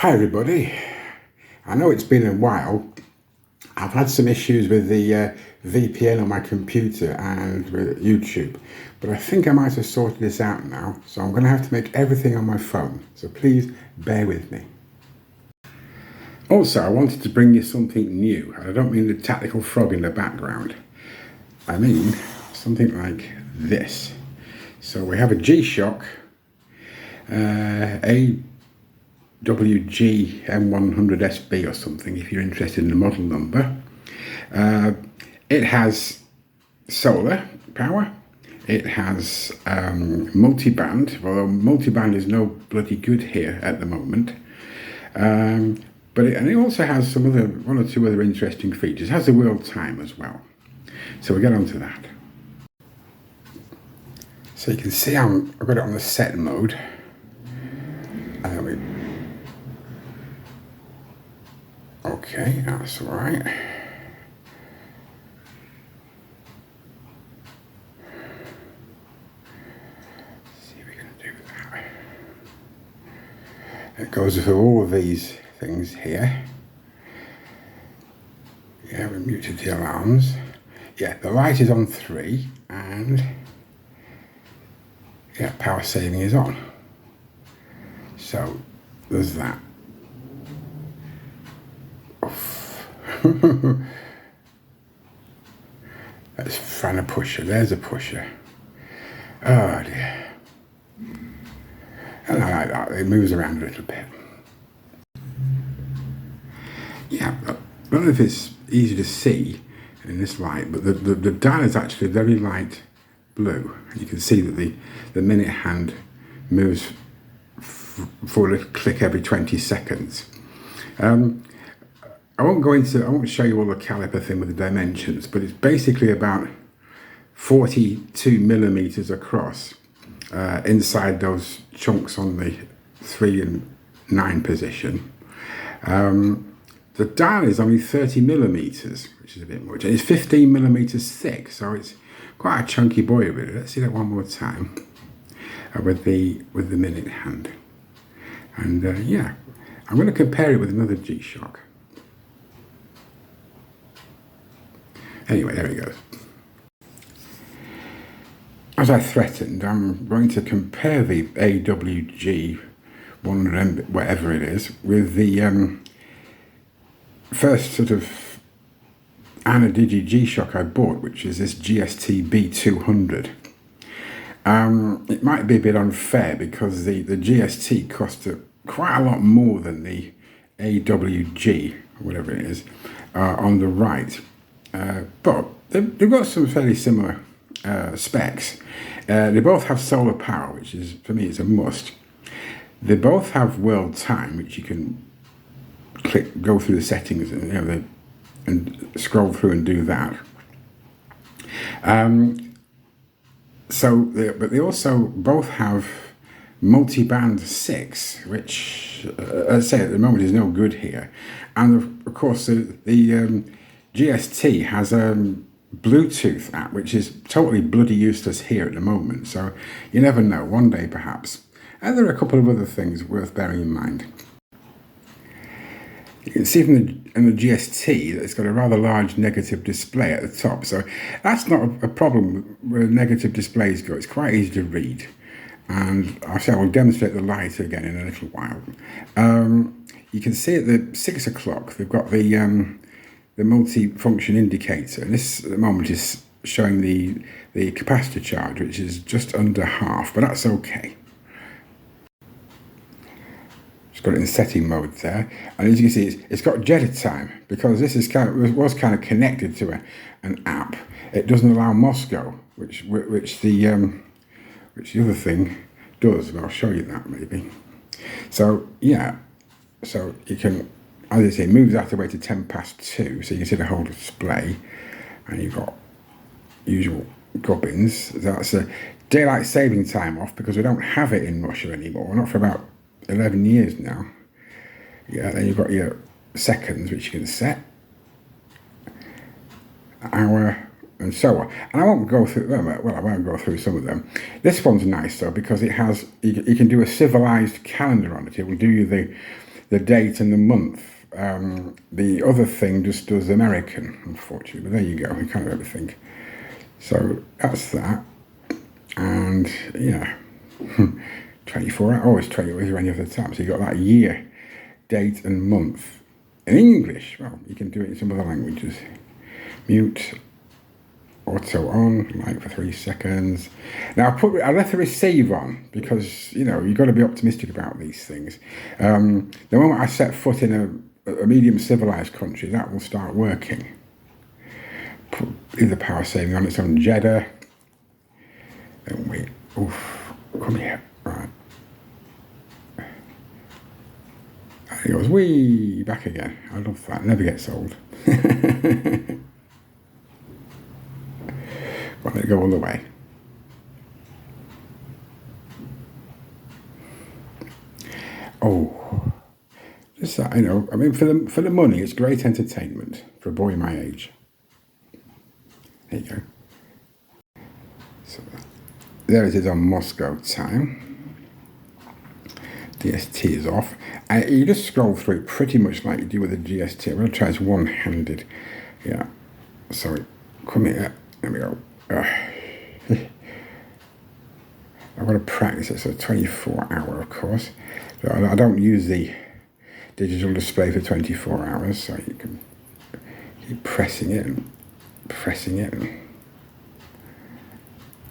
Hi everybody, I know it's been a while. I've had some issues with the VPN on my computer and with YouTube, but I think I might have sorted this out now, so I'm going to have to make everything on my phone, so please bear with me. Also, I wanted to bring you something new, and I don't mean the tactical frog in the background. I mean something like this. So we have a G-Shock AWG M100SB or something, if you're interested in the model number. It has solar power. It has multiband, although multiband is no bloody good here at the moment. And it also has one or two other interesting features. It has the world time as well. So we'll get on to that. So you can see I've got it on the set mode. Okay, that's all right. See if we can do that. It goes through all of these things here. Yeah, we muted the alarms. Yeah, the light is on 3, and yeah, power saving is on. So there's that. Let's find a pusher. There's a pusher. Oh dear. And I like that. It moves around a little bit. Yeah, I don't know if it's easy to see in this light, but the dial is actually very light blue. You can see that the minute hand moves for a little click every 20 seconds. I won't show you all the caliper thing with the dimensions, but it's basically about 42 millimeters across inside those chunks on the 3 and 9 position. The dial is only 30 millimeters, which is a bit much, and it's 15 millimeters thick, so it's quite a chunky boy really. Let's see that one more time with the minute hand. And yeah, I'm going to compare it with another G-Shock. Anyway, there he goes. As I threatened, I'm going to compare the AWG 100M, whatever it is, with the first sort of Anadigi G-Shock I bought, which is this GST B200. It might be a bit unfair because the GST cost quite a lot more than the AWG, or whatever it is, on the right. But they've got some fairly similar specs. They both have solar power, which is, for me, is a must. They both have world time, which you can go through the settings and, and scroll through and do that. But they also both have multi-band 6, which, as I say, at the moment is no good here. And of course, the GST has a Bluetooth app, which is totally bloody useless here at the moment. So you never know, one day perhaps. And there are a couple of other things worth bearing in mind. You can see in the GST that it's got a rather large negative display at the top. So that's not a problem where negative displays go. It's quite easy to read. And I will demonstrate the light again in a little while. You can see at the 6 o'clock, they've got the multi-function indicator, and this at the moment is showing the capacitor charge, which is just under half, but that's okay. Just got it in setting mode there, and as you can see, it's got Jetta time because this is was kind of connected to an app. It doesn't allow Moscow, which the other thing does, and I'll show you that maybe. So yeah, so you can, as I say, move that away to 10 past 2, so you can see the whole display, and you've got usual gubbins. That's a daylight saving time off because we don't have it in Russia anymore, not for about 11 years now. Yeah, then you've got your seconds, which you can set, hour, and so on. And I won't go through them. Well, I won't go through some of them. This one's nice though because it has, you can do a civilized calendar on it. It will do you the date and the month. The other thing just does American, unfortunately, but there you go, you can't do everything. So that's that, and yeah, 24 hours, always 20 hours or any other time. So you got that year, date and month. In English, well, you can do it in some other languages. Mute, auto on, like for 3 seconds. Now I left the receive on because, you know, you've got to be optimistic about these things. The moment I set foot in a medium civilized country, that will start working. Put either power saving on, it's on Jeddah. Then wait, oof, come here, right. And it goes wee back again. I love that, never gets old. Well, let it go all the way. Oh, just that, you know, I mean, for the money, it's great entertainment for a boy my age. There you go. So there it is on Moscow time. DST is off. And you just scroll through it pretty much like you do with the GST. I'm going to try this one-handed. Yeah. Sorry. Come here. There we go. I'm going to practice it. So 24-hour, of course. So I don't use the digital display for 24 hours. So you can keep pressing it and pressing it and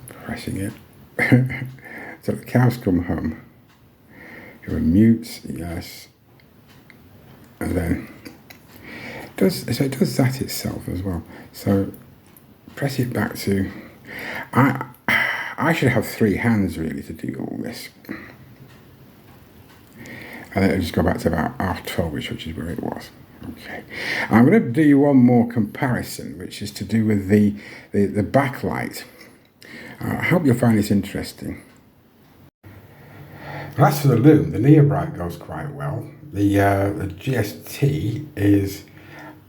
pressing it. So the cows come home. You mute, yes, and then it does that itself as well. So press it back to. I should have 3 hands really to do all this, and then it'll just go back to about 12ish, which is where it was. Okay, I'm going to do one more comparison, which is to do with the backlight. I hope you'll find this interesting. As for the Lume, the Neobrite goes quite well. The GST is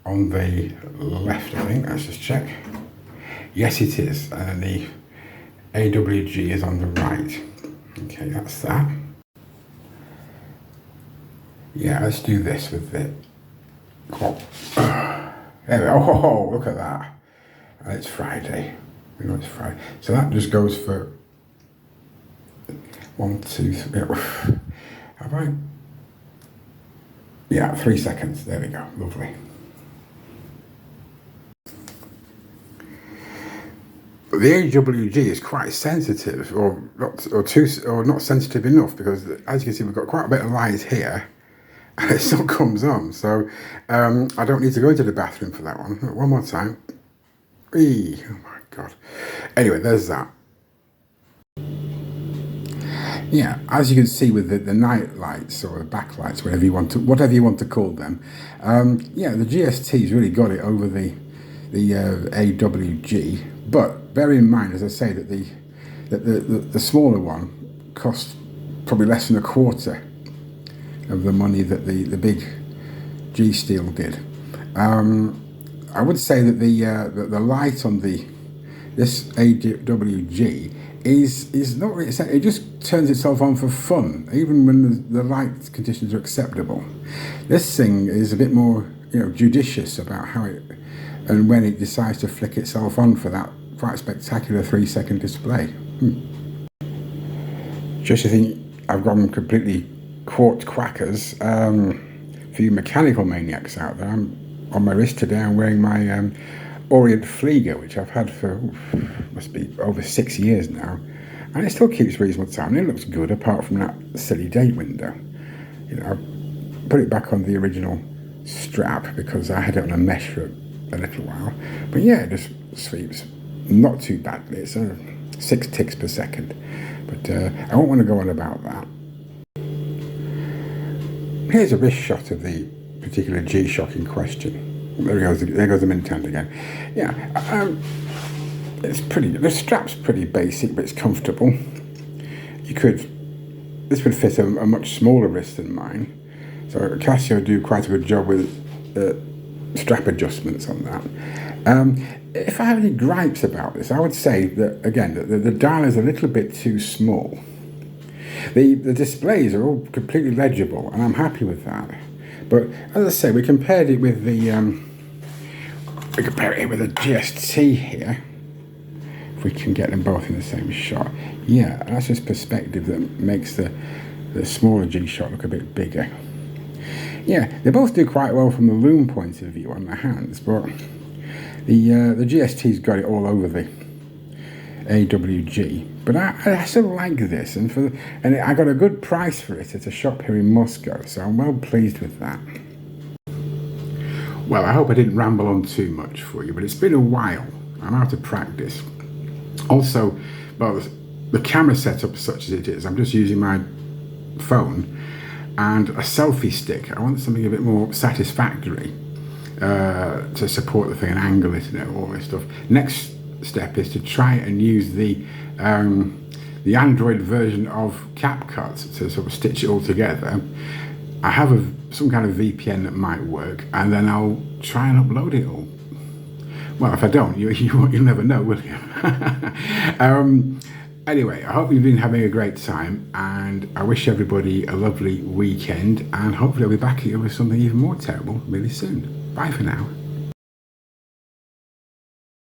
on the left, I think. Let's just check. Yes, it is. And the AWG is on the right. Okay, that's that. Yeah, let's do this with it. There we go. Oh, look at that. It's Friday. We know it's Friday. So that just goes for 1, 2, 3. Have I? Yeah, 3 seconds. There we go. Lovely. But the AWG is quite sensitive, or not sensitive enough, because as you can see, we've got quite a bit of light here, and it still comes on. So I don't need to go into the bathroom for that one. One more time. Eee, oh my God. Anyway, there's that. Yeah, as you can see with the night lights or the backlights, whatever you want to call them, yeah, the GST's really got it over the AWG. But bear in mind, as I say, that the smaller one costs probably less than a quarter of the money that the big G Steel did. I would say that the light on this AWG is not really, it just turns itself on for fun, even when the light conditions are acceptable. This thing is a bit more, you know, judicious about how it and when it decides to flick itself on for that quite spectacular 3-second display. Just to think I've gone completely quartz quackers. For you mechanical maniacs out there, I'm on my wrist today. I'm wearing my Orient Flieger, which I've had for must be over 6 years now, and it still keeps reasonable time. And it looks good, apart from that silly date window. You know, I put it back on the original strap because I had it on a mesh for a little while. But yeah, it just sweeps not too badly. It's 6 ticks per second, but I won't want to go on about that. Here's a wrist shot of the particular G-Shock in question. There goes the Mintant again. Yeah, it's pretty. The strap's pretty basic, but it's comfortable. This would fit a much smaller wrist than mine. So Casio do quite a good job with strap adjustments on that. If I have any gripes about this, I would say that again the dial is a little bit too small. The displays are all completely legible, and I'm happy with that. But as I say, we compared it with the GST here. If we can get them both in the same shot, yeah, that's just perspective that makes the smaller G-Shock look a bit bigger. Yeah, they both do quite well from the loom point of view on the hands, but the GST's got it all over the AWG. But I still like this, and I got a good price for it at a shop here in Moscow, so I'm well pleased with that. Well, I hope I didn't ramble on too much for you, but it's been a while. I'm out of practice. Also, well, the camera setup such as it is, I'm just using my phone and a selfie stick. I want something a bit more satisfactory to support the thing and angle it and all this stuff. Next step is to try and use the Android version of CapCut to sort of stitch it all together. I have some kind of VPN that might work, and then I'll try and upload it all. Well, if I don't, you'll never know, will you? Anyway, I hope you've been having a great time, and I wish everybody a lovely weekend, and hopefully I'll be back here with something even more terrible really soon. Bye for now.